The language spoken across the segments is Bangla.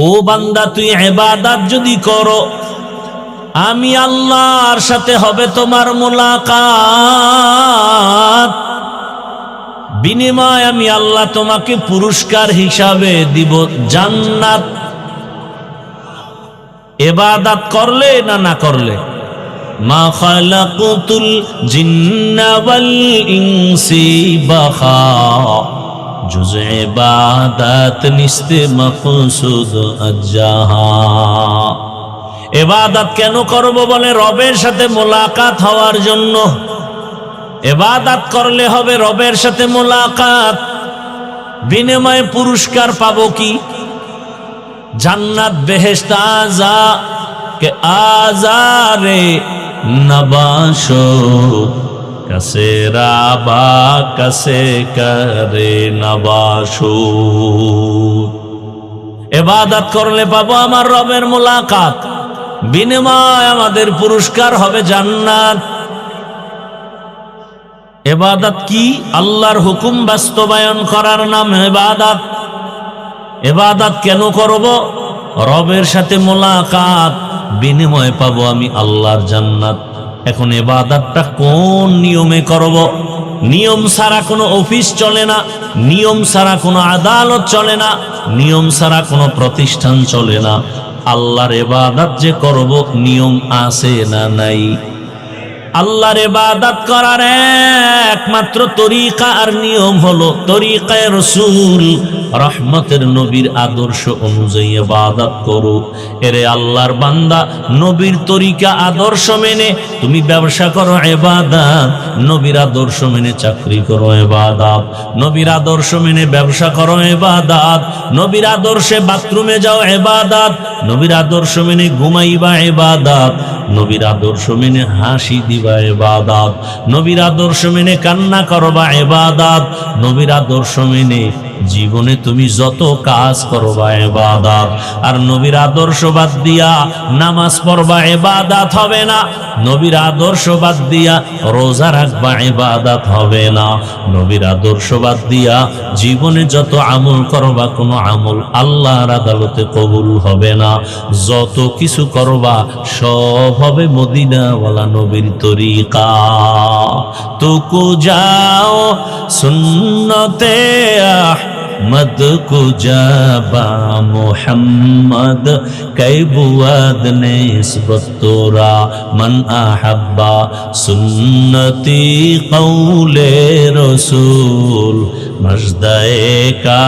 ও বান্দা, তুই ইবাদত যদি করো, আমি আল্লাহর সাথে হবে তোমার মুলাকাত। বিনিময় আমি আল্লাহ তোমাকে পুরস্কার হিসাবে দিব জান্নাত। ইবাদত করলে না করলে, মা খালাকুতুল জিন্না ওয়াল ইনসি বাখা, জুজ ইবাদত নিস্তে মাকসুদ আজ্জাহা। ইবাদত কেন করব বলে, রবের সাথে মোলাকাত হওয়ার জন্য। ইবাদত করলে হবে রবের সাথে মোলাকাত, বিনিময়ে পুরস্কার পাবো কি? জান্নাত, বেহেশত। আজা কে আজারে নবাশো, কাসে রাবা কাসে করে নবাশো। ইবাদত করলে পাবো আমার রবের মোলাকাত, বিনিময় আমাদের পুরস্কার হবে জান্নাত। ইবাদত কি? আল্লাহর হুকুম বাস্তবায়ন করার নাম ইবাদত। ইবাদত কেন করব? রবের সাথে মোলাকাত, বিনিময় পাবো আমি আল্লাহর জান্নাত। এখন ইবাদতটা কোন নিয়মে করব? নিয়ম ছাড়া কোনো অফিস চলে না, নিয়ম ছাড়া কোনো আদালত চলে না, নিয়ম ছাড়া কোনো প্রতিষ্ঠান চলে না। আল্লাহর ইবাদত যে করব, নিয়ম আছে না নাই? আল্লাহর ইবাদত করার একমাত্র তরিকা আর নিয়ম হলো তরিকায়ে রাসূল, রহমতের নবীর আদর্শ অনুযায়ী ইবাদত করো। এরে আল্লাহর বান্দা, নবীর তরিকা আদর্শ মেনে তুমি ব্যবসা করো ইবাদত, নবীর আদর্শ মেনে চাকরি করো ইবাদত, নবীর আদর্শ মেনে ব্যবসা করো ইবাদত, নবীর আদর্শে বাথরুমে যাও ইবাদত, নবীর আদর্শ মেনে ঘুমাইবা ইবাদত, নবীর আদর্শ মেনে হাসি দিবা ইবাদত, নবীর আদর্শ মেনে কান্না করবা ইবাদত, নবীর আদর্শ মেনে জীবনে তুমি যত কাজ করবা ইবাদত। আর নবীর আদর্শ বাদ দিয়া নামাজ পড়বা ইবাদত হবে না, নবীর আদর্শ বাদ দিয়া রোজা রাখবা ইবাদত হবে না, নবীর আদর্শ বাদ দিয়া জীবনে যত আমল করবা কোনো আমল আল্লাহর আদালতে কবুল হবে না। যত কিছু করবা সব হবে মদিনাওয়ালা নবীর তরিকা। তুকু যাও সুন্নতে আহমদ কো জাবা মুহাম্মদ, कै बुआद निस्बत तोरा मन अहब्बा सुन्नती कौले रसूल, मजदाए का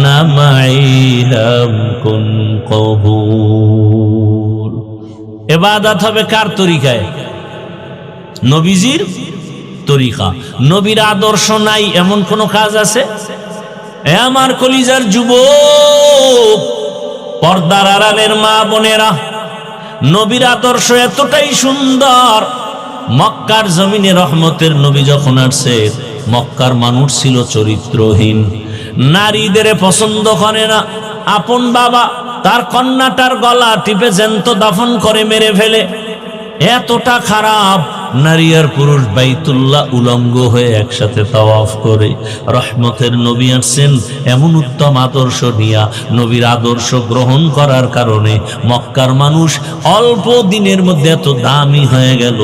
नमाई हम कुन कबूल। इबादत হবে কার তরিকায়? নবীজির তরিকা। নবীর আদর্শ নাই এমন কোন কাজ আছে? এ আমার কলিজার যুবক, পর্দার আড়ালের মা বোনেরা, নবীর আদর্শ এতটাই সুন্দর। মক্কার জমিনে রহমতের নবী যখন আসছে, মক্কার মানুষ ছিল চরিত্রহীন, নারীদের পছন্দ করে না। আপন বাবা তার কন্যাটার গলা টিপে জ্যান্ত দাফন করে মেরে ফেলে, এতটা খারাপ। নারী আর পুরুষ বাইতুল্লাহ উলঙ্গ হয়ে একসাথে তাওয়াফ করে। রহমতের নবী আসছেন এমন উত্তম আদর্শ নিয়া। নবীর আদর্শ গ্রহণ করার কারণে মক্কার মানুষ অল্প দিনের মধ্যে এত দামি হয়ে গেল।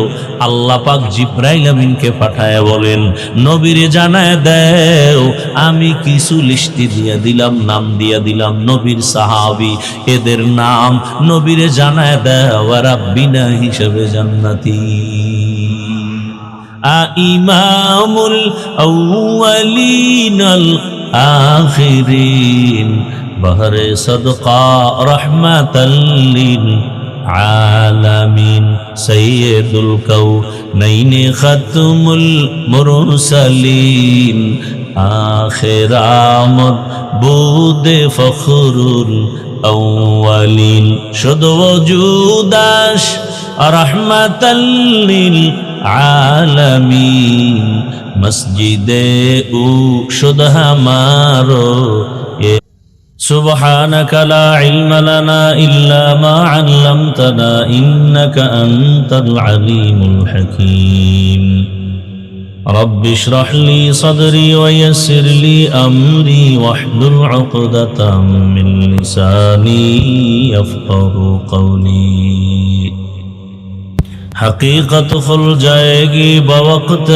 আল্লাহ পাক জিব্রাইল আমিনকে পাঠায় বলেন, নবীরে জানায় দেও আমি কিছু লিস্টি দিয়ে দিলাম, নাম দিয়ে দিলাম নবীর সাহাবী, এদের নাম নবীরে জানায় দেও রাব্বিনা হিসেবে জান্নাতি। ইমামুল আউয়ালিন আল আখিরিন, বহরে সদকা রহমাতাল লিল আলামিন, সাইয়্যিদুল কাউনাইন খাতমুল মুরসালিন, আখির আমদ বুদে ফখরুল আউয়ালিন, শুধু ওজুদাস রহমাতাল লিল আলামিন, মসজিদে উ শুধু হামারো। سبحانك لا علم لنا إلا ما علمتنا إنك أنت العليم الحكيم رب اشرح لي صدري ويسر لي أمري واحلل عقدة من لساني يفقهوا قولي حقیقت کھل جائے گی بوقت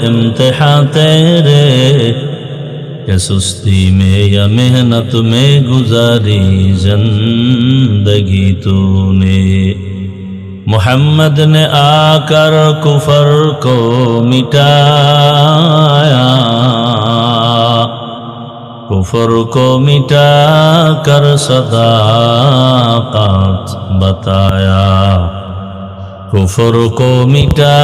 امتحان تیرے کہ سستی میں یا محنت میں گزاری زندگی تو نے محمد نے آ کر کفر کو مٹایا کفر کو مٹا کر صداقت بتایا کفر کو مٹا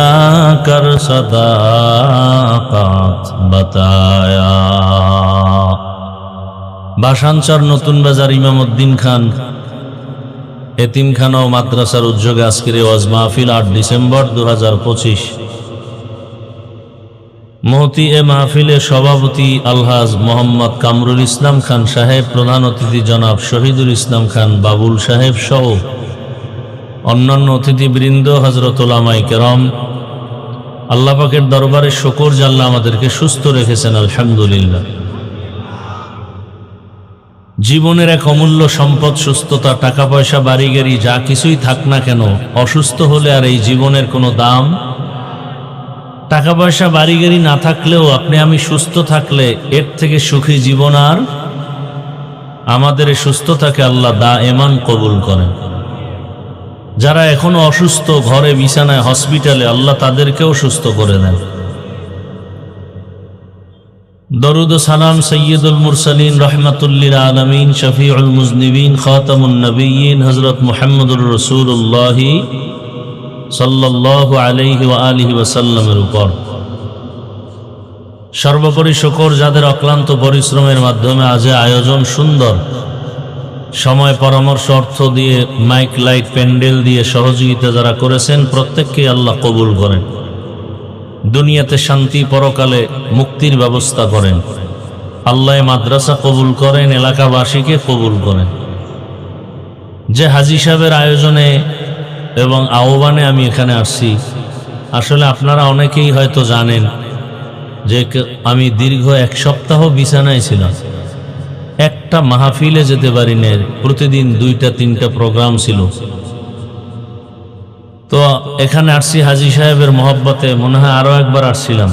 کر صداقت بتایا ভাষাঞ্চর নতুন বাজার ইমামউদ্দিন খান এতিমখানা ও মাদ্রাসার উদ্যোগে আজকের এই ওয়াজ মাহফিল ৮ ডিসেম্বর ২০২৫। মহতি এ মাহফিলের সভাপতি আলহাজ মোহাম্মদ কামরুল ইসলাম খান সাহেব, প্রধান অতিথি জনাব শহীদুল ইসলাম খান বাবুল সাহেব সহ অন্যান্য অতিথিবৃন্দ, হযরত উলামায়ে কেরাম, আল্লাহ পাকের দরবারে শুকর যে আল্লাহ আমাদেরকে সুস্থ রেখেছেন, আলহামদুলিল্লাহ। জীবনের এক অমূল্য সম্পদ সুস্থতা। টাকা পয়সা বাড়ি গাড়ি যা কিছুই থাক না কেন, অসুস্থ হলে আর এই জীবনের কোনো দাম। টাকা পয়সা বাড়ি গাড়ি না থাকলেও আপনি আমি সুস্থ থাকলে এর থেকে সুখী জীবন আর আমাদের এই সুস্থতাকে আল্লাহ দায়েমান কবুল করেন। যারা এখনো অসুস্থ, ঘরে বিছানায় হসপিটালে, আল্লাহ তাদেরকেও সুস্থ করে দেন। দরুদ ও সালাম সৈয়দুল মুরসালিন রহমাতুল্লিল আলামিন শফিউল মুজনিবিন খাতামুন নবিয়্যিন হযরত মুহাম্মদুর রাসূলুল্লাহ সাল্লাল্লাহু আলাইহি ওয়া আলিহি ওয়াসাল্লামের উপর। সর্বোপরি শুকর যাদের অক্লান্ত পরিশ্রমের মাধ্যমে আজ আয়োজন সুন্দর, সময় পরামর্শ অর্থ দিয়ে, মাইক লাইট প্যান্ডেল দিয়ে সহযোগিতা যারা করেছেন, প্রত্যেককে আল্লাহ কবুল করেন। দুনিয়াতে শান্তি, পরকালে মুক্তির ব্যবস্থা করেন। আল্লাহ মাদ্রাসা কবুল করেন, এলাকাবাসীকে কবুল করেন। যে হাজী সাহেবের আয়োজনে এবং আহ্বানে আমি এখানে আসছি, আসলে আপনারা অনেকেই হয়তো জানেন যে আমি দীর্ঘ ১ সপ্তাহ বিছানায় ছিলাম, একটা মাহফিলে যেতে পারি না। প্রতিদিন ২টা-৩টা প্রোগ্রাম ছিল। তো এখানে আসছি হাজী সাহেবের মহব্বতে, মনে হয় আরো একবার আসছিলাম।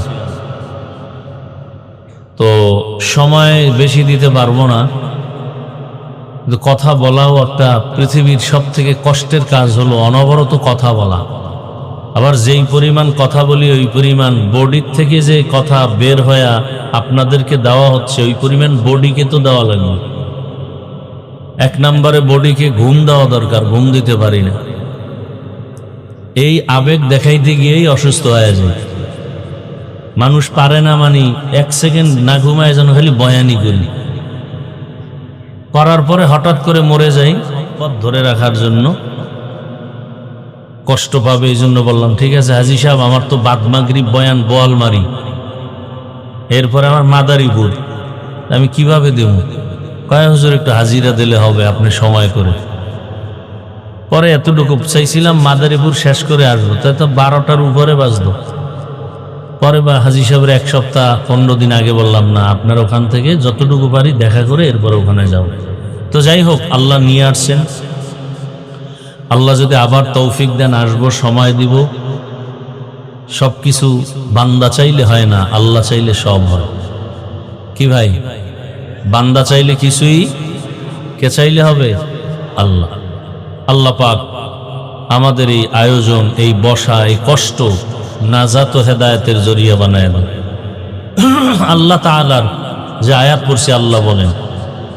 তো সময় বেশি দিতে পারবো না, কিন্তু কথা বলাও একটা পৃথিবীর সব থেকে কষ্টের কাজ হলো অনবরত কথা বলা। আবার যেই পরিমাণ কথা বলি ওই পরিমাণ বডির থেকে যে কথা বের হয়ে আপনাদেরকে দেওয়া হচ্ছে, ওই পরিমাণ বডিকে তো দেওয়া লাগবে। ১ নম্বরে বডিকে ঘুম দেওয়া দরকার, ঘুম দিতে পারি না। এই আবেগ দেখাইতে গিয়েই অসুস্থ হয়ে যায় মানুষ। পারে না, ১ সেকেন্ড না ঘুমায় যেন খালি বয়ানি করি, করার পরে হঠাৎ করে মরে যাই। পথ ধরে রাখার জন্য কষ্ট পাবে, এই জন্য বললাম ঠিক আছে হাজী সাহেব, আমার তো বাদ মাগরিব বয়ান বোয়ালমারি, এরপরে আমার মাদারীপুর, আমি কিভাবে দেব? কয় হুজুর একটু হাজিরা দিলে হবে আপনি সময় করে। পরে এতটুকু চাইছিলাম মাদারীপুর শেষ করে আসবো, তাই তো 12টার উপরে বাজলো। পরে বা হাজী সাহেবের 1 সপ্তাহ 15 দিন আগে বললাম না, আপনার ওখান থেকে যতটুকু পারি দেখা করে এরপরে ওখানে যাও। তো যাই হোক, আল্লাহ নিয়ে আসছেন। আল্লাহ যদি আবার তৌফিক দেন আসবো, সময় দিব। সবকিছু বান্দা চাইলে হয় না, আল্লাহ চাইলে সব হয়। কি ভাই, বান্দা চাইলে কিছুই, কে চাইলে হবে? আল্লাহ। আল্লাহ পাক আমাদের এই আয়োজন, এই বসা, এই কষ্ট নাজাত ও হেদায়েতের জরিয়া বানায় দেন। আল্লাহ তাআলার যে আয়াত পড়ছি, আল্লাহ বলেন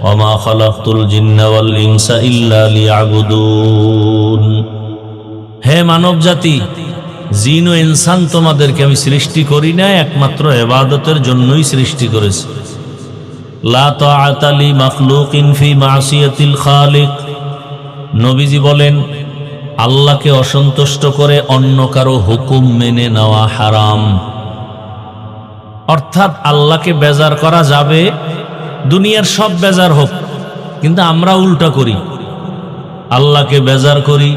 ওয়ামা খালাকতুল জিন্না ওয়াল ইনসা ইল্লা লিয়াবুদুন। হে মানব জাতি, জিন ও ইনসান তোমাদেরকে আমি সৃষ্টি করি না, একমাত্র ইবাদতের জন্যই সৃষ্টি করেছি। লা তাআতা লি মাখলুকিন ফি মাসিয়াতিল খালিক। নবীজি বলেন আল্লাহকে অসন্তুষ্ট করে অন্য কারো হুকুম মেনে নেওয়া হারাম। অর্থাৎ আল্লাহকে বেজার করা যাবে, দুনিয়ার সব বেজার হোক, কিন্তু আমরা উল্টা করি, আল্লাহকে বেজার করি,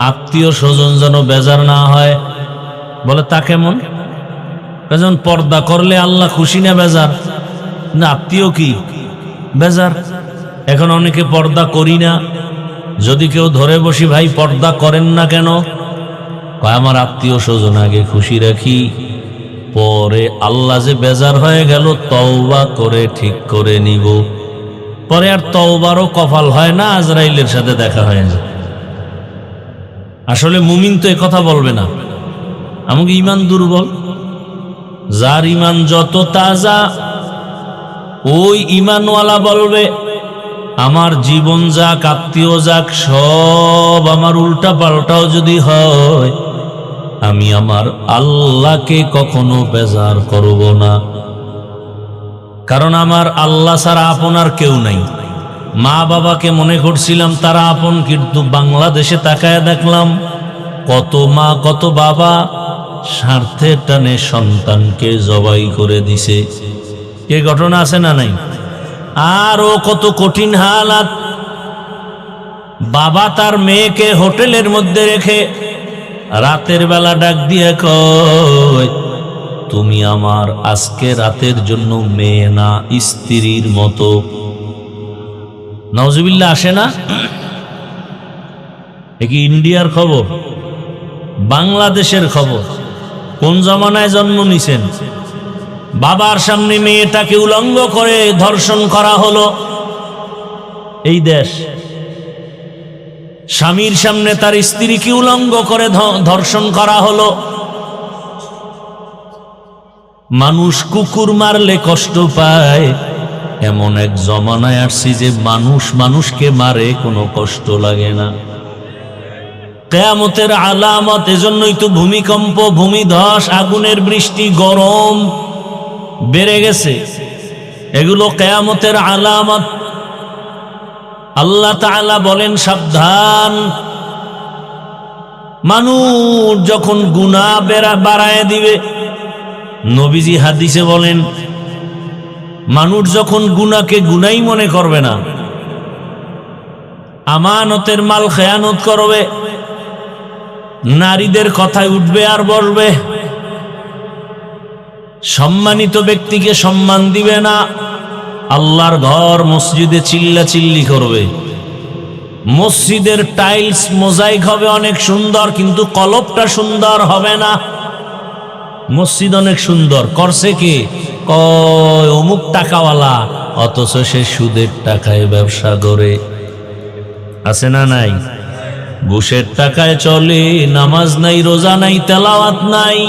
আত্মীয় স্বজন যেন বেজার না হয়। বলে তা কেমন? যখন পর্দা করলে আল্লাহ খুশি না বেজার? না আত্মীয় কি বেজার? এখন অনেকে পর্দা করি না, যদি কেউ ধরে বসি ভাই পর্দা করেন না কেন, কয় আমার আত্মীয় স্বজন আগে খুশি রাখি, পরে আল্লাহ যে বেজার হয়ে গেল তওবা করে ঠিক করে নিব। পরে আর তওবারও কপাল হয় না, আজরাইলের সাথে দেখা হয়ে যায়। আসলে মুমিন তো কথা বলবে না, আমাকে ইমান দুর্বল। যার ইমান যত তাজা ওই ইমানওয়ালা বলবে আমার জীবন যাক, আত্মীয় যাক, সব আমার উল্টা পাল্টাও যদি হয়, আমি আমার আল্লাহকে কখনো বেজার করব না। কারণ আমার আল্লাহ ছাড়া আপন আর কেউ নাই। মা বাবাকে মনে করছিলাম তারা আপন, কিন্তু বাংলাদেশে তাকায় দেখলাম কত মা কত বাবা স্বার্থের টানে সন্তানকে জবাই করে দিছে। এ ঘটনা আছে না নাই? আরো কত কঠিন হালাত। বাবা তার মেয়েকে হোটেলের মধ্যে রেখে রাতের বেলা ডাক দিয়ে কয় তুমি আমার আজকে রাতের জন্য মেয়ে না, স্ত্রীর মতো। নাউজুবিল্লাহ আসে না? এ কি ইন্ডিয়ার খবর? বাংলাদেশের খবর। কোন জমানায় জন্ম নিছেন? বাবার সামনে মেয়েটাকে উলঙ্গ করে ধর্ষণ করা হলো। এই দেশ। স্বামীর সামনে তার স্ত্রীকে উলঙ্গ করে ধর্ষণ করা হলো। মানুষ কুকুর মারলে কষ্ট পায়, এমন এক জমানায় আসছি যে মানুষ মানুষকে মারে কোনো কষ্ট লাগে না। কিয়ামতের আলামত। এজন্যই তো ভূমিকম্প, ভূমিধস, আগুনের বৃষ্টি, গরম বেড়ে গেছে। এগুলো কিয়ামতের আলামত। আল্লাহ তাআলা বলেন সাবধান, মানুষ যখন গুনাহ বাড়ায় দিবে, নবীজি হাদিসে বলেন মানুষ যখন গুনাহকে গুনাহই মনে করবে না, আমানতের মাল খেয়ানত করবে, নারীদের কথায় উঠবে আর বসবে, সম্মানিত ব্যক্তিকে সম্মান দিবে না, আল্লাহর ঘর মসজিদে চিল্লাচিল্লি করবে, মসজিদের টাইলস মোজাইক হবে অনেক সুন্দর, কিন্তু কলবটা সুন্দর হবে না। মসজিদ অনেক সুন্দর করছে কে? কয় অমুক টাকাওয়ালা, অথচ সে সুদের টাকায় ব্যবসা করে। আছে না নাই? ঘুষের টাকায় চলে, নামাজ নাই, রোজা নাই, তেলাওয়াত নাই,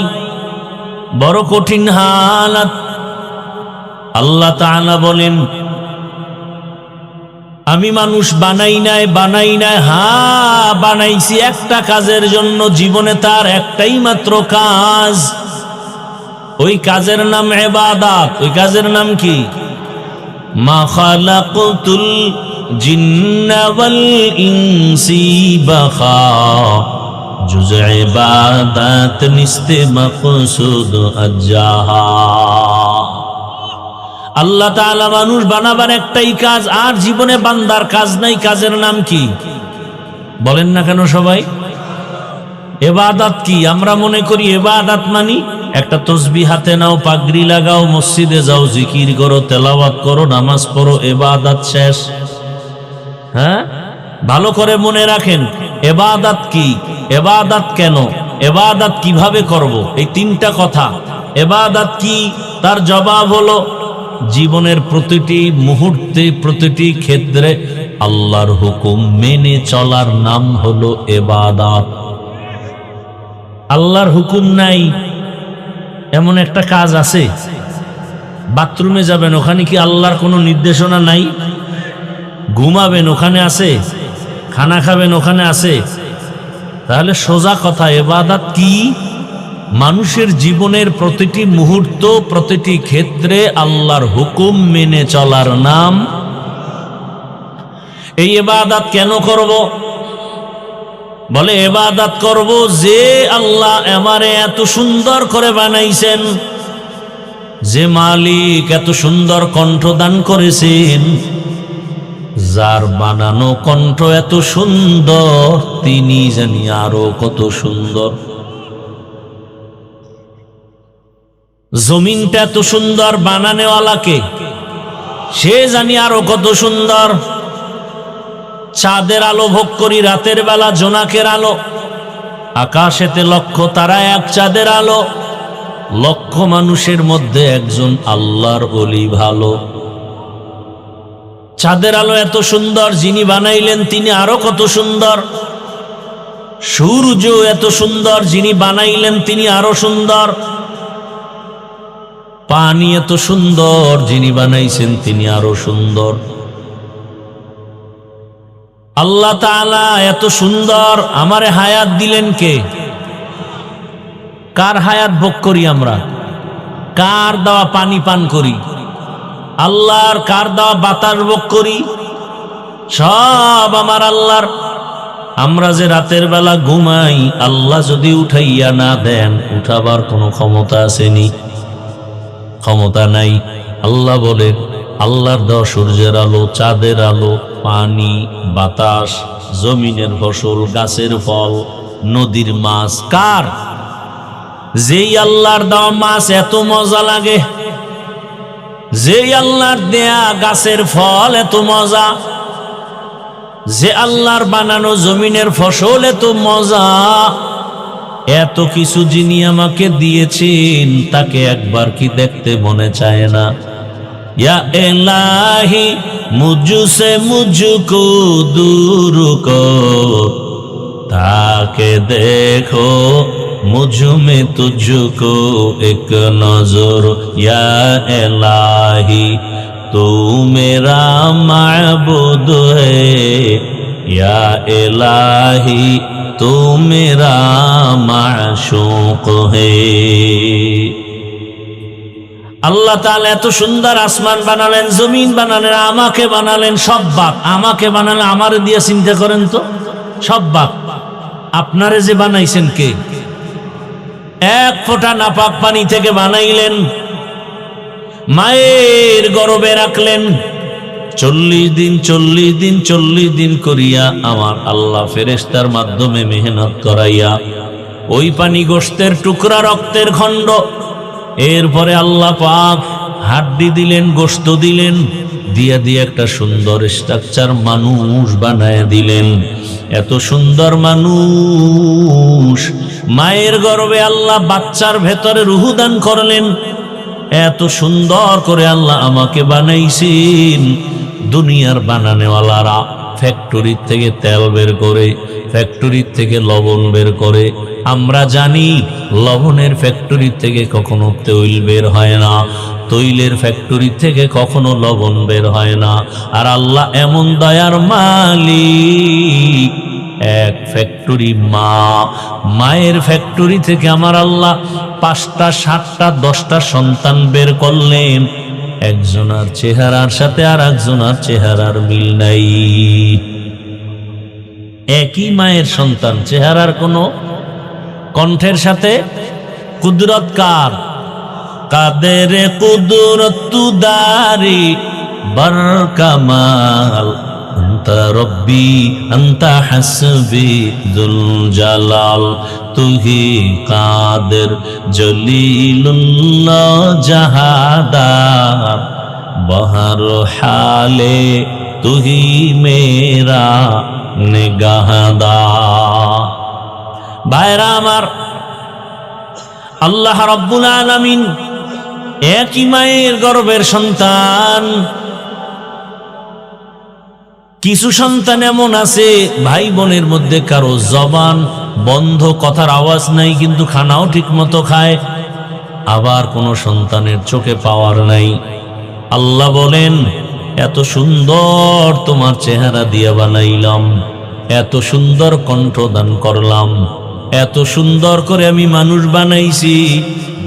বড় কঠিন হালাত। আল্লাহ তাআলা বলেন আমি মানুষ বানাই নাই, হ্যাঁ বানাইছি একটা কাজের জন্য। জীবনে তার একটাই মাত্র কাজ, ওই কাজের নাম ইবাদত। ওই কাজের নাম কি? মা খালাকতুল জিন্না ওয়াল ইনসি বাখা, জুজ ইবাদত নিস্তে মাকসুদ আজ্জাহা। আল্লাহ তাআলা মানুষ বানাবার একটাই কাজ, আর জীবনে বান্দার কাজ নাই। কাজের নাম কি বলেন না কেন সবাই? ইবাদত কি? আমরা মনে করি ইবাদত মানি একটা তসবিহ হাতে নাও, পাগড়ি লাগাও, মসজিদে যাও, জিকির করো, তেলাওয়াত করো, নামাজ পড়ো, ইবাদত শেষ। হ্যাঁ, ভালো করে মনে রাখেন ইবাদত কি, ইবাদত কেন, ইবাদত কিভাবে করব, এই তিনটা কথা। ইবাদত কি? তার জবাব হলো জীবনের প্রতিটি মুহূর্তে, প্রতিটি ক্ষেত্রে আল্লাহর হুকুম মেনে চলার নাম হলো ইবাদত। আল্লাহর হুকুম নাই এমন একটা কাজ আছে? বাথরুমে যাবেন, ওখানে কি আল্লাহর কোনো নির্দেশনা নাই? ঘুমাবেন, ওখানে আছে? খানা খাবেন, ওখানে আছে? তাহলে সোজা কথা, ইবাদত কি? মানুষের জীবনের প্রতিটি মুহূর্ত, প্রতিটি ক্ষেত্রে আল্লাহর হুকুম মেনে চলার নাম। এই ইবাদত কেন করব? বলে ইবাদত করব যে আল্লাহ আমারে এত সুন্দর করে বানাইছেন, যে মালিক এত সুন্দর কণ্ঠ দান করেছেন, যার বানানো কণ্ঠ এত সুন্দর, তিনি জানি আরো কত সুন্দর। জমিনটা এত সুন্দর বানানেওয়ালাকে, সে জানি আরো কত সুন্দর। চাঁদের আলো ভোগ করি রাতের বেলা, জোনাকের আলো, আকাশেতে লক্ষ তারা এক চাঁদের আলো, লক্ষ মানুষের মধ্যে একজন আল্লাহর ওলি ভালো। চাঁদের আলো এত সুন্দর, যিনি বানাইলেন তিনি আরো কত সুন্দর। সূর্য এত সুন্দর, যিনি বানাইলেন তিনি আরো সুন্দর। পানি এত সুন্দর, যিনি বানাইছেন তিনি আরো সুন্দর। আল্লাহ তাআলা এত সুন্দর, আমারে হায়াত দিলেন কে? কার হায়াত ভোগ করি আমরা? কার দেওয়া পানি পান করি? আল্লাহর। কার দেওয়া বাতাস ভোগ করি? সব আমার আল্লাহর। আমরা যে রাতের বেলা ঘুমাই, আল্লাহ যদি উঠাইয়া না দেন, উঠাবার কোনো ক্ষমতা আসেনি? ক্ষমতা নাই। আল্লাহ বলে আল্লাহর দেওয়া সূর্যের আলো, চাঁদের আলো, পানি, বাতাস, জমিনের ফসল, গাছের ফল, নদীর মাছ কার? যেই আল্লাহর দেওয়া মাছ এত মজা লাগে, যেই আল্লাহর দেয়া গাছের ফল এত মজা, যে আল্লাহর বানানো জমিনের ফসল এত মজা, এত কিছু যিনি আমাকে দিয়েছেন তাকে একবার কি দেখতে মনে চায় না? या इलाही मुझसे मुझको दूर को, ताके देखो मुझ में तुझको एक नजर। या इलाही तू मेरा माबूद है, या इलाही तू मेरा माशूक है। আল্লাহ তাআলা এত সুন্দর আসমান বানালেন, জমিন বানালেন, আমাকে বানালেন, সব বাক। আমাকে বানালেন, আমারে দিয়ে চিন্তা করেন তো, সব বাক। আপনারে যে বানাইছেন কে? এক ফোঁটা নাপাক পানি থেকে বানাইলেন, মায়ের গর্ভে রাখলেন 40 দিন করিয়া আমার আল্লাহ ফেরেশতার মাধ্যমে মেহনত করাইয়া ওই পানি গোশতের টুকরা, রক্তের খণ্ড। এরপরে আল্লাহ পাক হাড্ডি দিলেন, গোশত দিলেন, দিয়া দিয়ে একটা সুন্দর স্ট্রাকচার মানুষ বানায় দিলেন। এত সুন্দর মানুষ, মায়ের গর্ভে আল্লাহ বাচ্চার ভেতরে রূহ দান করলেন। এত সুন্দর করে আল্লাহ আমাকে বানাইছেন। দুনিয়ার বানানেওয়ালারা ফ্যাক্টরি থেকে তেল বের করে, ফ্যাক্টরি থেকে লবণ বের করে। আমরা জানি লবণের ফ্যাক্টরি থেকে কখনো তৈল বের হয় না, তৈলের ফ্যাক্টরি থেকে কখনো লবণ বের হয় না। আর আল্লাহ এমন দয়ার মালিক, এক ফ্যাক্টরি মা, মায়ের ফ্যাক্টরি থেকে আমার আল্লাহ 5টা 7টা 10টা সন্তান বের করলেন। একজনের চেহারার সাথে আর একজনের চেহারার মিল নাই। একই মায়ের সন্তান, চেহারার কোনো, কণ্ঠের সাথে। কুদরত কার? কাদের কুদরত তুদারি বার কামাল, আনতা রব্বি আনতা হাসবি দুল জালাল, তুহি কাদের জলিলুল্লাহ জাহাদার, বহর হালে তুহি মেরা নিগাহদার। ভাইরা আমার, আল্লাহ রাব্বুল আলামিন একই মায়ের গর্ভের সন্তান। কিছু সন্তান এমন আছে, ভাই বোনের মধ্যে কারো জবান বন্ধ, কথার আওয়াজ নাই, কিন্তু খানাও ঠিক মতো খায়। আবার কোন সন্তানের চোখে পাওয়ার নাই। আল্লাহ বলেন, এত সুন্দর তোমার চেহারা দিয়ে বানাইলাম, এত সুন্দর কণ্ঠ দান করলাম, এত সুন্দর করে আমি মানুষ বানাইছি,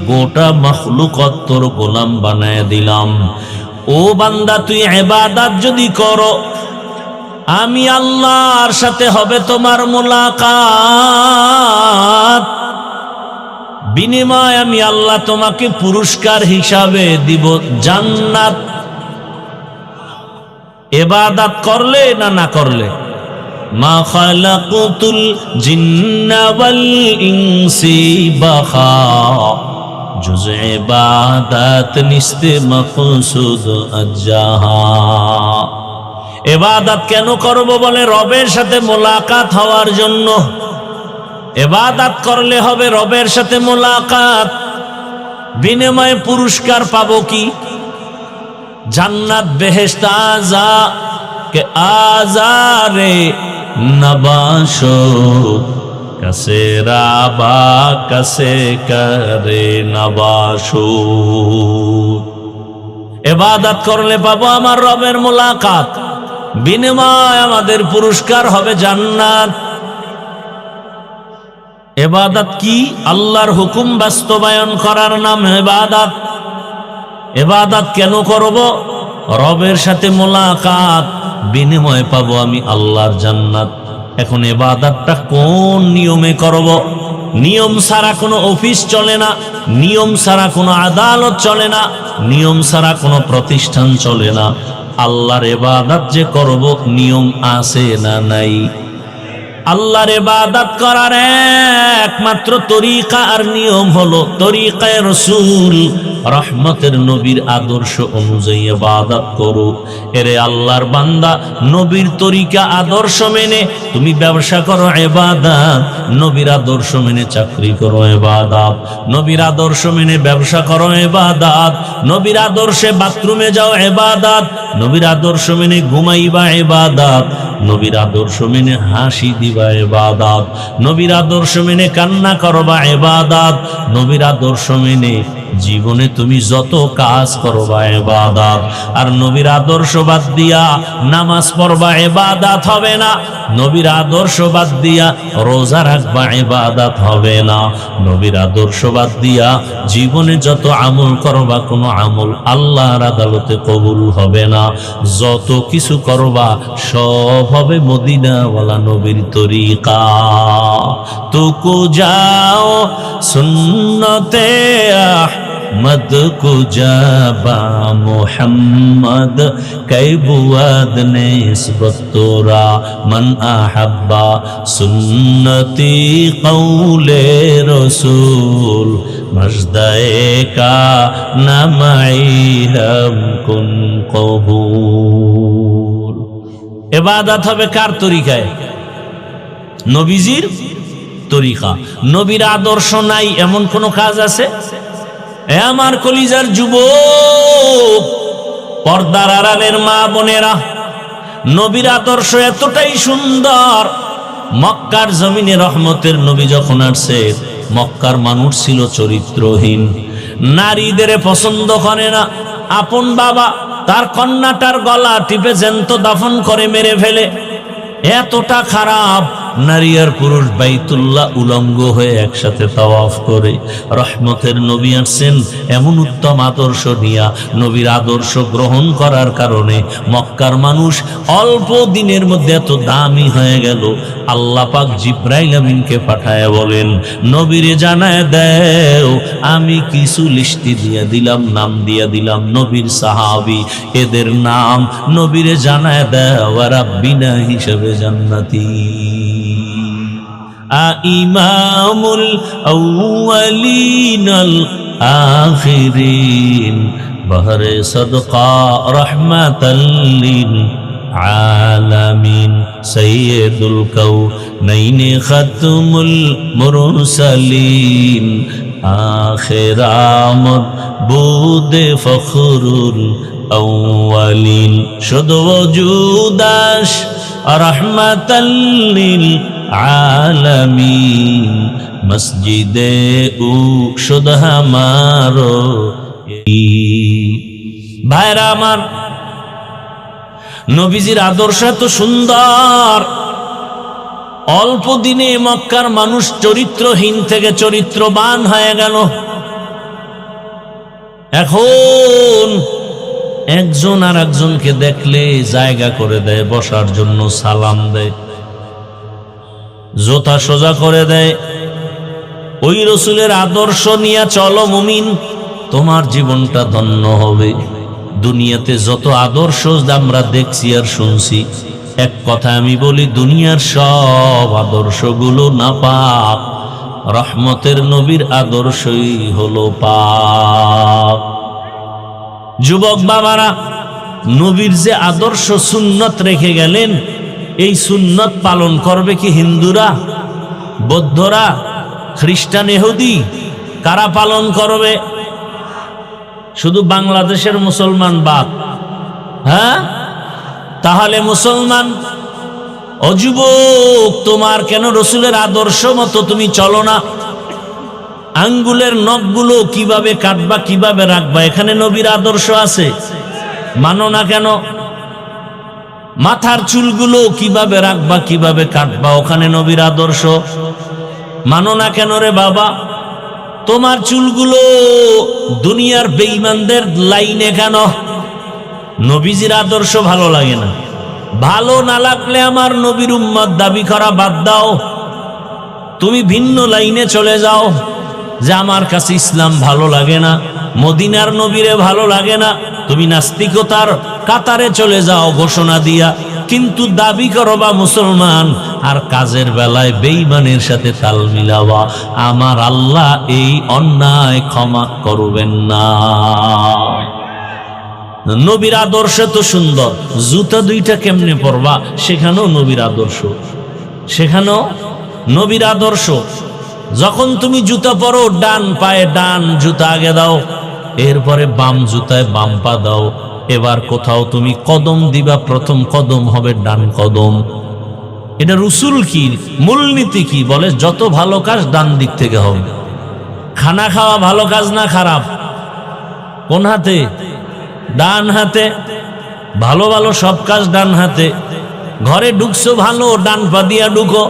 গোটা মাখলুকাত তোর গোলাম বানায় দিলাম। ও বান্দা, তুই ইবাদত যদি করো, আমি আল্লাহর সাথে হবে তোমার মুলাকাত। বিনিময় আমি আল্লাহ তোমাকে পুরস্কার হিসাবে দিব জান্নাত। ইবাদত করলে না না করলে, মা খালাকুতুল জিন্না ওয়াল ইনসি বাখা जुज़ इबादत निस्ते मक़सूद अज्जाहा। ইবাদত কেন করব বলে রবের সাথে মোলাকাত হওয়ার জন্য। ইবাদত করলে হবে রবের সাথে মোলাকাত, বিনিময়ে পুরস্কার পাবো কি? জান্নাত বেহেশত আযা কে আজারে নবাশো কসে রাবা কসে করে নবাশো। ইবাদত করলে পাবো আমার রবের মোলাকাত, বিনিময় আমাদের পুরস্কার হবে জান্নাত। ইবাদত কি? আল্লাহর হুকুম বাস্তবায়ন করার নাম ইবাদত। ইবাদত কেন করব? রবের সাথে মোলাকাত, বিনিময়ে পাবো আমি আল্লাহর জান্নাত। এখন ইবাদতটা কোন নিয়মে করব? নিয়ম ছাড়া কোনো অফিস চলে না, নিয়ম ছাড়া কোনো আদালত চলে না, নিয়ম ছাড়া কোনো প্রতিষ্ঠান চলে না। আল্লাহর ইবাদত যে করব, নিয়ম আছে না নাই? আল্লাহর ইবাদত করার একমাত্র তরিকা আর নিয়ম হলো তরিকায়ে রাসূল, রহমতের নবীর আদর্শ অনুযায়ী ইবাদত করো। এরে আল্লাহর বান্দা, নবীর তরিকা আদর্শ মেনে তুমি ব্যবসা করো ইবাদত, নবীর আদর্শ মেনে চাকরি করো ইবাদত, নবীর আদর্শ মেনে ব্যবসা করো ইবাদত, নবীর আদর্শে বাথরুমে যাও ইবাদত, নবীর আদর্শ মেনে ঘুমাইবা ইবাদত, নবীর আদর্শ মেনে হাসি দিবা ইবাদত, নবীর আদর্শ মেনে কান্না করবা ইবাদত, নবীর আদর্শ মেনে জীবনে তুমি যত কাজ করবা ইবাদত। আর নবীর আদর্শ বাদ দিয়া নামাজ পড়বা ইবাদত হবে না, নবীর আদর্শ বাদ দিয়া রোজা রাখবা ইবাদত হবে না, নবীর আদর্শ বাদ দিয়া জীবনে যত আমল করবা কোনো আমল আল্লাহর আদালতে কবুল হবে না। যত কিছু করবা সব হবে মদিনাওয়ালা নবীর তরিকা। তুকু যাও সুন্নতে मद को जाबा मोहम्मद कई बुआद निस्बत तोरा मन अहब्बा सुन्नती कौले रसूल मजदाए का नमाइलम कुन कबूल। इबादत হবে কার তরিকায়? নবীজির তরিকা। নবীর আদর্শ নাই এমন কোন কাজ আছে? এ আমার কলিজার যুবক, পর্দার আড়ালের মা বোনেরা, নবীর আদর্শ এতটাই সুন্দর। মক্কার জমিনে রহমতের নবী যখন আসছে, মক্কার মানুষ ছিল চরিত্রহীন, নারীদের পছন্দ করে না। আপন বাবা তার কন্যাটার গলা টিপে জ্যান্ত দাফন করে মেরে ফেলে, এতটা খারাপ। নারী আর পুরুষ বাইতুল্লাহ উলঙ্গ হয়ে একসাথে তাওয়াফ করে। রহমতের নবী আসছেন এমন উত্তম আদর্শ নিয়া। নবীর আদর্শ গ্রহণ করার কারণে মক্কার মানুষ অল্প দিনের মধ্যে এত দামি হয়ে গেল। আল্লাহ পাক জিব্রাইল আমিনকে পাঠায় বলেন, নবীরে জানায় দেও আমি কিছু লিস্টি দিয়ে দিলাম, নাম দিয়ে দিলাম নবীর সাহাবী, এদের নাম নবীরে জানায় দেও রাব্বিনা হিসেবে জান্নাতি। ইমামুল আউয়ালিনাল আখিরিন বহরে সদকা রহমাতাল লিল আলামিন সাইয়্যিদুল কাউনাইন খাতমুল মুরসালিন আখিরামত বুদে ফখরুল আউয়ালিন শুধু ওজুদাস রহমাতাল লিল আলামিন মসজিদে উ শুধু হামারো। ভাইরা আমার, নবীজির আদর্শ এত সুন্দর, অল্প দিনে মক্কার মানুষ চরিত্রহীন থেকে চরিত্রবান হয়ে গেল। এখন একজন আর একজনকে দেখলে জায়গা করে দেয়, বসার জন্য সালাম দেয়, জোতা সোজা করে দেয়। ওই রসুলের আদর্শ নিয়ে চলো মুমিন, তোমার জীবনটা ধন্য হবে। দুনিয়াতে যত আদর্শ আমরা দেখছি আর শুনছি, এক কথা আমি বলি, দুনিয়ার সব আদর্শগুলো নাপাক। রহমতের নবীর আদর্শই হলো পাপ। যুবক বাবারা, নবীর যে আদর্শ সুন্নত রেখে গেলেন, এই সুন্নত পালন করবে কি হিন্দুরা, বৌদ্ধরা, খ্রিস্টান, ইহুদি? কারা পালন করবে? শুধু বাংলাদেশের মুসলমান বাদ? হ্যাঁ, তাহলে মুসলমান ও যুবক, তোমার কেন রসুলের আদর্শ মতো তুমি চলো না? আঙ্গুলের নখগুলো কিভাবে কাটবা, কিভাবে রাখবা, এখানে নবীর আদর্শ আছে, মানো না কেন? মাথার চুলগুলো কিভাবে রাখবা, কিভাবে কাটবা, ওখানে নবীর আদর্শ, মানো না কেন রে বাবা? তোমার চুলগুলো দুনিয়ার বেঈমানদের লাইনে কেন? নবীজির আদর্শ ভালো লাগে না? ভালো না লাগলে আমার নবীর উম্মত দাবি করা বাদ দাও, তুমি ভিন্ন লাইনে চলে যাও, যে আমার কাছে ইসলাম ভালো লাগে না, মদিনার নবীরে ভালো লাগে না, তুমি নাস্তিকতার কাতারে চলে যাও ঘোষণা দিয়া, কিন্তু দাবি করো বা মুসলমান, আর কাজের বেলায় বেঈমানের সাথে তাল মিলাওয়া, আমার আল্লাহ এই অন্যায় ক্ষমা করবেন না। নবীর আদর্শ তো সুন্দর, জুতা দুইটা কেমনে পরবা সেখানেও নবীর আদর্শ, সেখানেও নবীর আদর্শ। যখন তুমি জুতা পরো, ডান পায়ে ডান জুতা আগে দাও, এরপরে বাম জুতায় বাম পা দাও। এবার কোথাও তুমি কদম দিবা, প্রথম কদম হবে ডান কদম। এটা রসুল কি মূলনীতি কি বলে? যত ভালো কাজ ডান দিক থেকে হবে। খানা খাওয়া ভালো কাজ না খারাপ? কোন হাতে? ডান হাতে। ভালো ভালো সব কাজ ডান হাতে। ঘরে ঢুকছো ভালো, ডান পা দিয়া ঢুকো।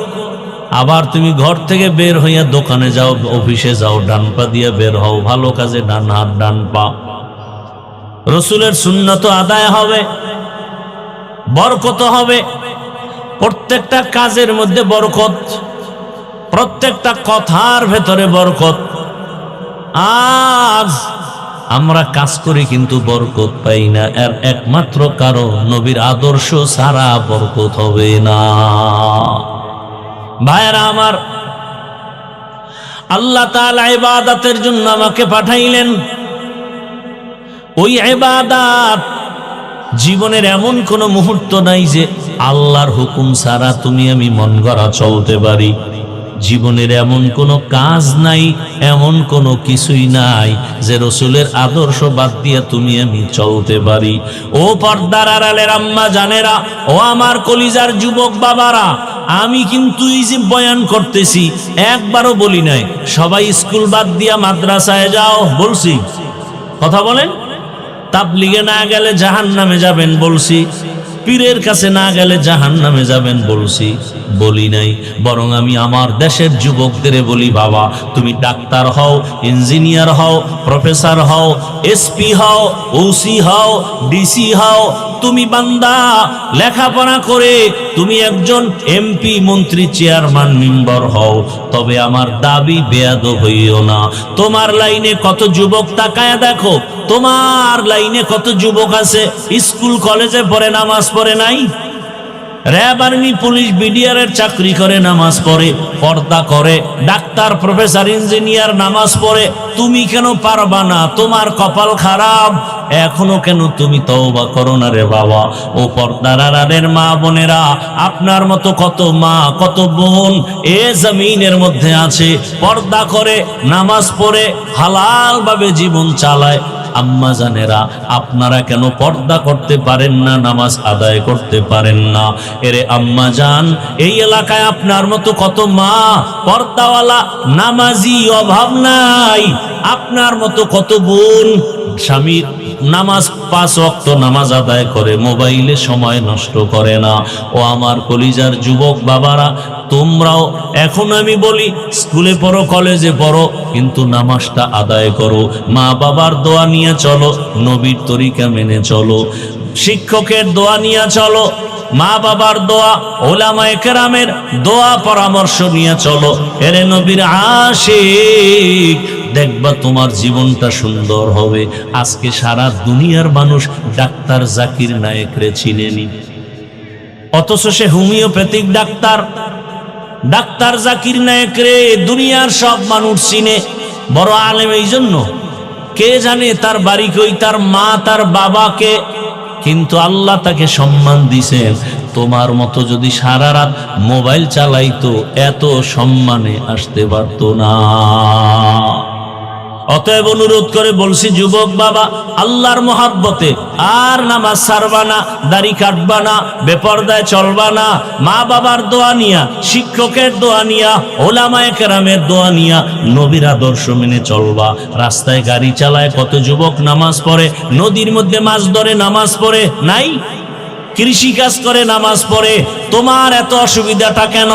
আবার তুমি ঘর থেকে বের হইয়া দোকানে যাও, অফিসে যাও, ডান পা দিয়া বের হও। ভালো কাজে ডান হাত ডান পা। রসুলের সুন্নত আদায় হবে, বরকত হবে। প্রত্যেকটা কাজের মধ্যে বরকত, প্রত্যেকটা কথার ভেতরে বরকত। আজ আমরা কাজ করি কিন্তু বরকত পাই না, এর একমাত্র কারণ নবীর আদর্শ ছাড়া বরকত হবে না। ভাইরা আমার, আল্লাহ তাআলা ইবাদতের জন্য আমাকে পাঠাইলেন। ওই ইবাদত, জীবনের এমন কোন মুহূর্ত নাই যে আল্লাহর হুকুম ছাড়া তুমি আমি মন গড়া চলতে পারি। জীবনের এমন কোনো কাজ নাই, এমন কোনো কিছুই নাই যে রসুলের আদর্শ বাদ দিয়ে তুমি আমি চলতে পারি। ও পর্দার আড়ালের আম্মা জানেরা, ও আমার কলিজার যুবক বাবারা, আমি কিন্তু এই যে বয়ান করতেছি একবারও বলি নাই সবাই স্কুল বাদ দিয়া মাদ্রাসায় যাও, বলছি? কথা বলেন। তাবলীগে না গেলে জাহান্নামে যাবেন বলছি? পীরের কাছে না গেলে জাহান্নামে যাবেন বলছি? বলি নাই। বরং আমি আমার দেশের যুবকদের বলি, বাবা তুমি ডাক্তার হও, ইঞ্জিনিয়ার হও, প্রফেসর হও, এসপি হও, ওসি হও, ডিসি হও, তুমি বান্দা লেখাপড়া করে তুমি একজন এমপি, মন্ত্রী, চেয়ারম্যান, মেম্বার হও, তবে আমার দাবি বেয়াদব হইও না। তোমার লাইনে কত যুবক, তাকায় দেখো তোমার লাইনে কত যুবক আছে স্কুল কলেজে পড়ে, নামাজ পড়ে নাই। র্যাব, আর্মি, পুলিশ, বিডিআরের চাকরি করে, নামাজ পড়ে, পর্দা করে, ডাক্তার, প্রফেসর, ইঞ্জিনিয়ার নামাজ পড়ে। তুমি কেন পারবা না? তোমার কপাল খারাপ। এখনো কেন তুমি তওবা করো না রে বাবা? ও পর্দার আড়ালের মা বোনেরা, আপনার মতো কত মা, কত বোন এ জমিনের মধ্যে আছে, পর্দা করে, নামাজ পড়ে, হালাল ভাবে জীবন চালায়। আম্মা জানেরা, আপনারা কেন পর্দা করতে পারেন না, নামাজ আদায় করতে পারেন না? এরে আম্মা জান, এই এলাকায় আপনার মতো কত মা পর্দাওয়ালা, নামাজি, অভাব নাই। আপনার মতো কত বোন স্বামীর নামাজ 5 ওয়াক্ত নামাজ আদায় করে, মোবাইলে সময় নষ্ট করে না। ও আমার কলিজার যুবক বাবারা, তোমরাও এখন আমি বলি স্কুলে পড়ো, কলেজে পড়ো, কিন্তু নামাজটা আদায় করো। মা বাবার দোয়া নিয়ে চলো, নবীর তরিকা মেনে চলো, শিক্ষকের দোয়া নিয়ে চলো, মা বাবার দোয়া, ওলামায়ে কেরামের দোয়া পরামর্শ নিয়ে চলো। এরে নবীর আশিক, দেখবা তোমার জীবনটা সুন্দর হবে। আজকে সারা দুনিয়ার মানুষ ডাক্তার জাকির নায়েক রে চিনেনি, অথচ সে homeopathic doctor. Doctor Zakir Naik রে দুনিয়ার সব মানুষ চিনে, বড় আলেম এই জন্য। কে জানে তার বাড়ি কই, তার মা তার বাবাকে, কিন্তু আল্লাহ তাকে সম্মান দিছেন। তোমার মতো যদি সারা রাত মোবাইল চালাইতো এত সম্মানে আসতে পারতো না। অতএব অনুরোধ করে বলছি যুবক বাবা, আল্লাহর মহাব্বতে আর নামাজ ছাড়বা না, দাড়ি কাটবা না, বেপরদায় চলবা না, মা বাবার দোয়া নিয়া, শিক্ষকের দোয়া নিয়া, ওলামায়ে কেরামের দোয়া নিয়া নবীর আদর্শ মেনে চলবা। রাস্তায় গাড়ি চালায় কত যুবক নামাজ পড়ে, নদীর মধ্যে মাছ ধরে নামাজ পড়ে নাই, কৃষি কাজ করে নামাজ পড়ে, তোমার এত অসুবিধাটা কেন?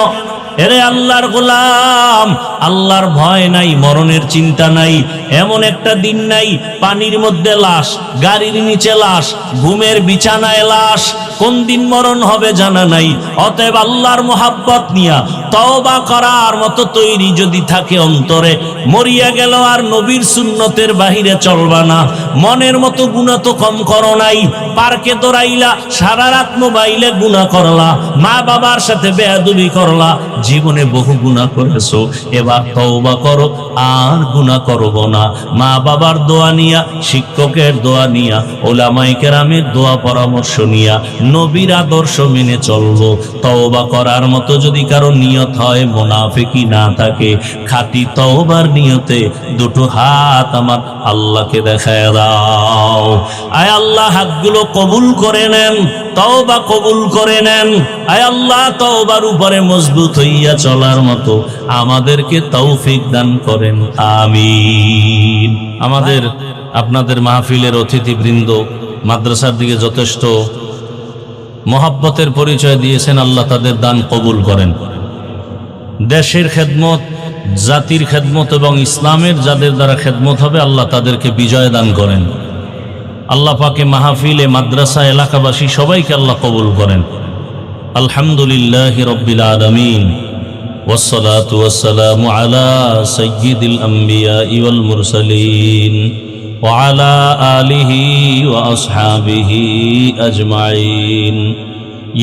এরে আল্লাহর গোলাম, আল্লাহর ভয় নাই, মরণের চিন্তা নাই, এমন একটা দিন নাই পানির মধ্যে লাশ, গাড়ির নিচে লাশ, ঘুমের বিছানায় লাশ, কোন দিন মরণ হবে জানা নাই। অতএব আল্লাহর মোহাব্বত নিয়া তওবা করার মতো তৈরি যদি থাকে অন্তরে, মরিয়া গেল আর নবীর সুন্নতের বাহিরে চলবা না। মনের মতো গুনাহ তো কম করো নাই, পার্কে দৌড়াইলা, সারা রাত মোবাইলে গুনাহ করলা, মা বাবার সাথে বেয়াদবি করলা, জীবনে বহু গুনাহ করেছো। এবার তওবা করো, আর গুনাহ করব না। মা বাবার দোয়া নিয়া, শিক্ষকের দোয়া নিয়া, ওলামায়ে কেরামের দোয়া পরামর্শ নিয়া নবীর আদর্শ মেনে চলবো। তওবা করার মতো যদি কারো নিয়ত হয়, মুনাফিকি না থাকে, খাঁটি তওবার নিয়তে দুটো হাত আমার আল্লাহকে দেখায় দাও। আয় আল্লাহ, হাতগুলো কবুল করে নেন, তওবা কবুল করে নেন। আয় আল্লাহ, তওবার উপরে মজবুত হইয়া চলার মতো আমাদেরকে তৌফিক দান করেন, আমিন। আমাদের আপনাদের মাহফিলের অতিথিবৃন্দ মাদ্রাসার দিকে যথেষ্ট মহাব্বতের পরিচয় দিয়েছেন, আল্লাহ তাদের দান কবুল করেন। দেশের খেদমত, জাতির খেদমত এবং ইসলামের যাদের দ্বারা খেদমত হবে, আল্লাহ তাদেরকে বিজয় দান করেন। আল্লাহ পাকে মাহফিলে, মাদ্রাসা, এলাকাবাসী সবাইকে আল্লাহ কবুল করেন। আলহামদুলিল্লাহি রাব্বিল আলামিন, ওয়াসসালাতু ওয়াসসালামু আলা সাইয়্যিদিল আমবিয়াই ওয়াল মুরসালিন ওয়া আলা আলিহি ওয়া আসহাবিহি আজমাইন।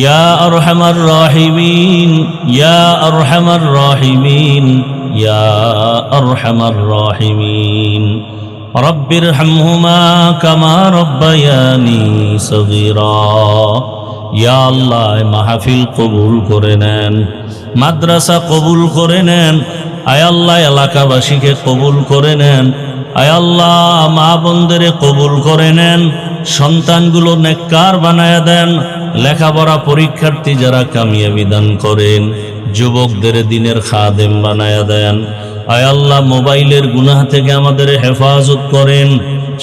ইয়া আরহামার রাহিমিন, ইয়া আরহামার রাহিমিন, ইয়া আরহামার রাহিমিন। রব্বিরহামহুমা কামা রব্বায়ানি সগীরা। ইয়া আল্লাহ, মাহফিল কবুল করে নেন, মাদ্রাসা কবুল করে নেন। আয় আল্লাহ, এলাকাবাসীকে কবুল করে নেন। আয় আল্লাহ, মা বোনদেরে কবুল করে নেন। সন্তানগুলো নেককার বানায়া দেন। লেখাপড়া পরীক্ষার্থী যারা কামিয়াবি দান করেন। যুবকদের দিনের খাদেম বানায়া দেন। আয় আল্লাহ, মোবাইলের গুনাহ থেকে আমাদের হেফাজত করেন।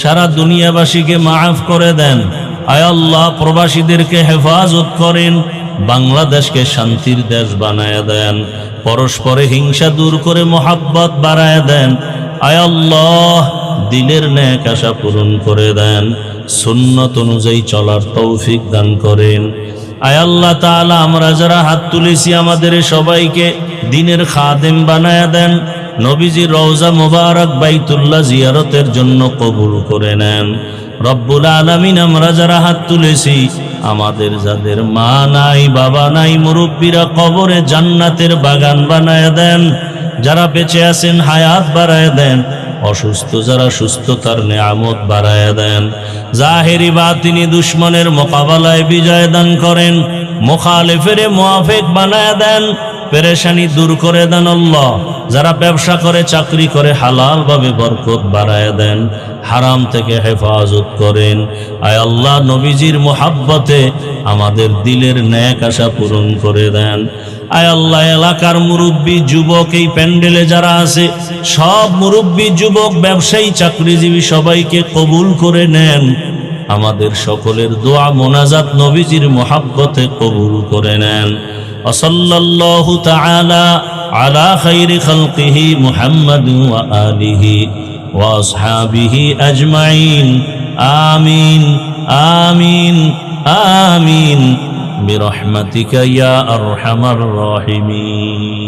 সারা দুনিয়াবাসীকে মাফ করে দেন। আয় আল্লাহ, প্রবাসীদেরকে হেফাজত করেন। বাংলাদেশকে শান্তির দেশ বানায়া দেন। পরস্পরে হিংসা দূর করে মহাব্বত বাড়ায়া দেন। আয় আল্লাহ, দিলের নেক আশা পূরণ করে দেন। সুন্নত অনুযায়ী চলার তৌফিক দান করেন। আয় আল্লাহ তাআলা, আমরা যারা হাত তুলেছি আমাদের সবাইকে দিনের খাদেম বানায়া দেন। নবীজির রওজা মুবারক বাইতুল্লাহ জিয়ারতের জন্য কবুল করে নেন। রব্বুল আলামিন, আমরা যারা হাত তুলেছি, আমাদের যাদের মা নাই, বাবা নাই, মুরব্বীরা কবরে জান্নাতের বাগান বানায়া দেন। যারা বেঁচে আছেন হায়াত বাড়ায়া দেন। অসুস্থ যারা সুস্থতার নেয়ামত বাড়ায়া দেন। জাহেরি বাতিনি দুশ্মনের মোকাবেলায় বিজয় দান করেন। মুখালিফের মুআফিক বানায়া দেন। পেরেশানি দূর করে দেন আল্লাহ। যারা ব্যবসা করে, চাকরি করে, হালাল ভাবে বরকত বাড়ায়া দেন। হারাম থেকে হেফাজত করেন। আয় আল্লাহ, নবীজির মুহাব্বতে আমাদের দিলের নেক আশা পূরণ করে দেন। আয় আল্লাহ, এলাকার মুরব্বী, যুবক, এই প্যান্ডেলে যারা আছে সব মুরব্বী, যুবক, ব্যবসায়ী, চাকরিজীবী সবাইকে কবুল করে নেন। আমাদের সকলের দোয়া মোনাজাত নবীজির মুহাব্বতে কবুল করে নেন। ওয়াসাল্লাল্লাহু তাআলা আলা খাইরি খালকিহি মুহাম্মাদিন ওয়া আলিহি ওয়া আসহাবিহি আজমাইন। আমিন, আমিন, আমিন। برحمتك يا أرحم الراحمين।